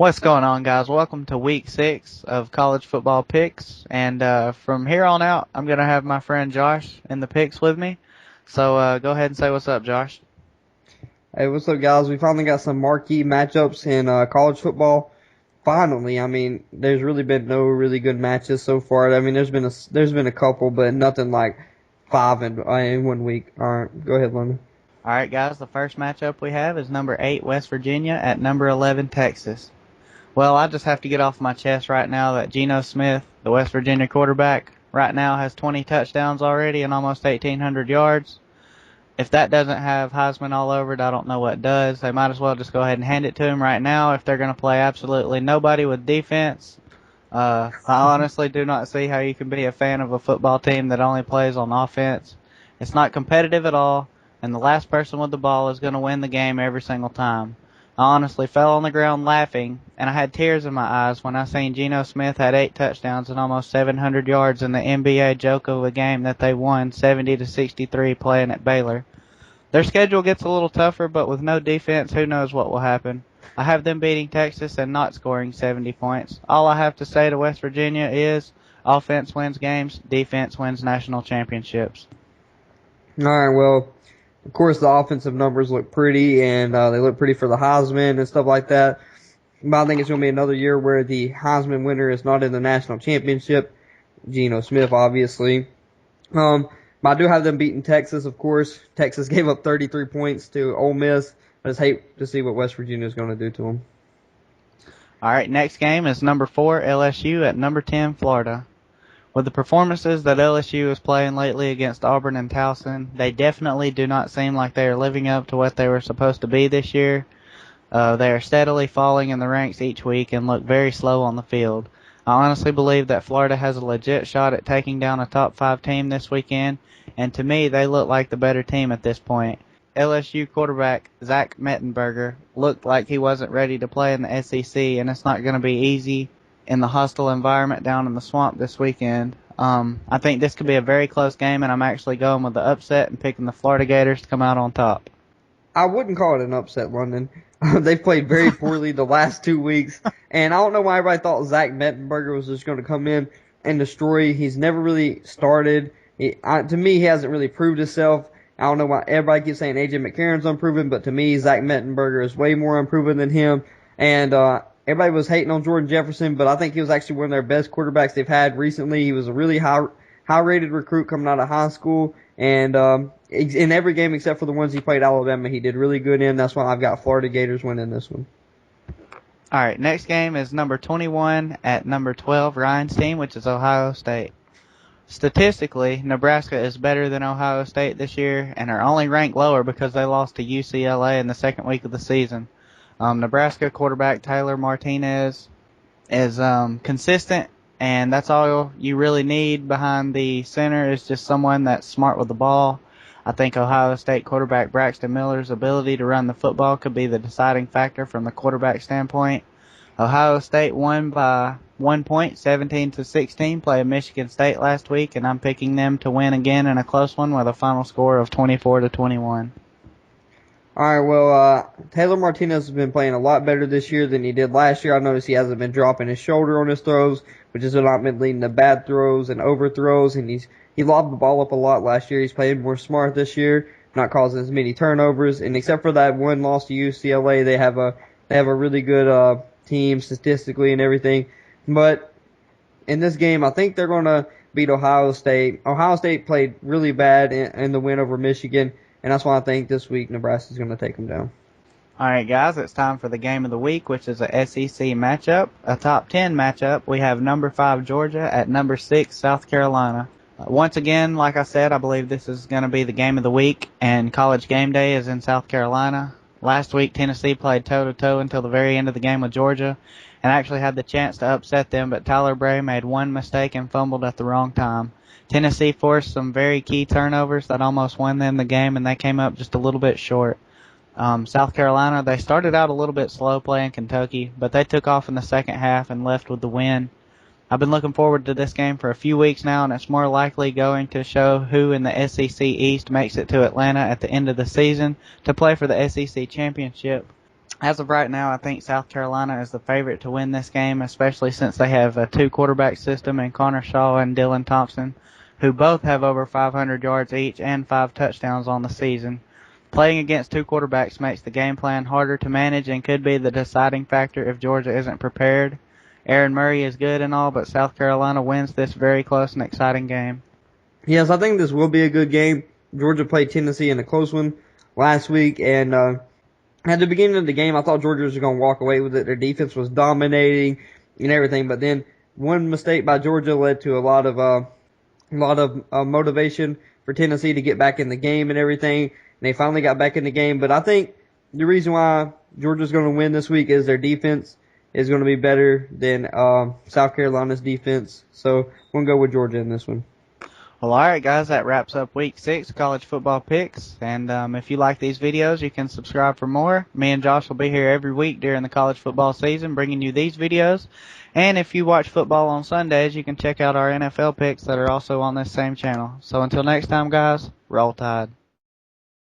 What's going on, guys? Welcome to week 6 of college football picks. And from here on out, I'm going to have my friend Josh in the picks with me. So go ahead and say what's up, Josh. Hey, what's up, guys? We finally got some marquee matchups in college football. Finally, I mean, there's really been no really good matches so far. I mean, there's been a couple, but nothing like five in 1 week. All right, go ahead, London. All right, guys, the first matchup we have is number 8, West Virginia, at number 11, Texas. Well, I just have to get off my chest right now that Geno Smith, the West Virginia quarterback, right now has 20 touchdowns already and almost 1,800 yards. If that doesn't have Heisman all over it, I don't know what does. They might as well just go ahead and hand it to him right now if they're going to play absolutely nobody with defense. I honestly do not see how you can be a fan of a football team that only plays on offense. It's not competitive at all, and the last person with the ball is going to win the game every single time. I honestly fell on the ground laughing, and I had tears in my eyes when I seen Geno Smith had 8 touchdowns and almost 700 yards in the NBA joke of a game that they won 70-63 playing at Baylor. Their schedule gets a little tougher, but with no defense, who knows what will happen. I have them beating Texas and not scoring 70 points. All I have to say to West Virginia is offense wins games, defense wins national championships. All right, well, of course the offensive numbers look pretty, and they look pretty for the Heisman and stuff like that. But I think it's going to be another year where the Heisman winner is not in the national championship. Geno Smith, obviously. But I do have them beating Texas, of course. Texas gave up 33 points to Ole Miss. I just hate to see what West Virginia is going to do to them. All right, next game is number 4, LSU, at number 10, Florida. With the performances that LSU is playing lately against Auburn and Towson, they definitely do not seem like they are living up to what they were supposed to be this year. They are steadily falling in the ranks each week and look very slow on the field. I honestly believe that Florida has a legit shot at taking down a top 5 team this weekend, and to me, they look like the better team at this point. LSU quarterback Zach Mettenberger looked like he wasn't ready to play in the SEC, and it's not going to be easy in the hostile environment down in the swamp this weekend. I think this could be a very close game, and I'm actually going with the upset and picking the Florida Gators to come out on top. I wouldn't call it an upset, London. They've played very poorly the last 2 weeks, and I don't know why everybody thought Zach Mettenberger was just going to come in and destroy. He's never really started. To me, he hasn't really proved himself. I don't know why everybody keeps saying AJ McCarron's unproven, but to me, Zach Mettenberger is way more unproven than him. And everybody was hating on Jordan Jefferson, but I think he was actually one of their best quarterbacks they've had recently. He was a really high rated recruit coming out of high school, and in every game except for the ones he played Alabama, he did really good in. That's why I've got Florida Gators winning this one. All right, next game is number 21 at number 12, Ryan's team, which is Ohio State. Statistically, Nebraska is better than Ohio State this year and are only ranked lower because they lost to UCLA in the second week of the season. Nebraska quarterback Taylor Martinez is consistent, and that's all you really need behind the center is just someone that's smart with the ball. I think Ohio State quarterback Braxton Miller's ability to run the football could be the deciding factor from the quarterback standpoint. Ohio State won by 1 point, 17-16, playing Michigan State last week, and I'm picking them to win again in a close one with a final score of 24-21. All right, well, Taylor Martinez has been playing a lot better this year than he did last year. I noticed he hasn't been dropping his shoulder on his throws, which has not been leading to bad throws and overthrows, and he lobbed the ball up a lot last year. He's playing more smart this year, not causing as many turnovers, and except for that one loss to UCLA, they have a really good team statistically and everything. But in this game, I think they're going to beat Ohio State. Ohio State played really bad in the win over Michigan, and that's why I think this week Nebraska's going to take them down. All right, guys, it's time for the game of the week, which is a SEC matchup, a top 10 matchup. We have number 5 Georgia at number 6 South Carolina. Once again, like I said, I believe this is going to be the game of the week, and College Game Day is in South Carolina. Last week, Tennessee played toe-to-toe until the very end of the game with Georgia and actually had the chance to upset them, but Tyler Bray made one mistake and fumbled at the wrong time. Tennessee forced some very key turnovers that almost won them the game, and they came up just a little bit short. South Carolina, they started out a little bit slow playing Kentucky, but they took off in the second half and left with the win. I've been looking forward to this game for a few weeks now, and it's more likely going to show who in the SEC East makes it to Atlanta at the end of the season to play for the SEC championship. As of right now, I think South Carolina is the favorite to win this game, especially since they have a two-quarterback system in Connor Shaw and Dylan Thompson, who both have over 500 yards each and 5 touchdowns on the season. Playing against two quarterbacks makes the game plan harder to manage and could be the deciding factor if Georgia isn't prepared. Aaron Murray is good and all, but South Carolina wins this very close and exciting game. Yes, I think this will be a good game. Georgia played Tennessee in a close one last week, and at the beginning of the game, I thought Georgia was going to walk away with it. Their defense was dominating and everything, but then one mistake by Georgia led to a lot of motivation for Tennessee to get back in the game and everything. And they finally got back in the game. But I think the reason why Georgia's going to win this week is their defense is going to be better than South Carolina's defense. So I'm going to go with Georgia in this one. Well, alright guys, that wraps up week 6 college football picks. And if you like these videos, you can subscribe for more. Me and Josh will be here every week during the college football season bringing you these videos. And if you watch football on Sundays, you can check out our NFL picks that are also on this same channel. So until next time guys, Roll Tide.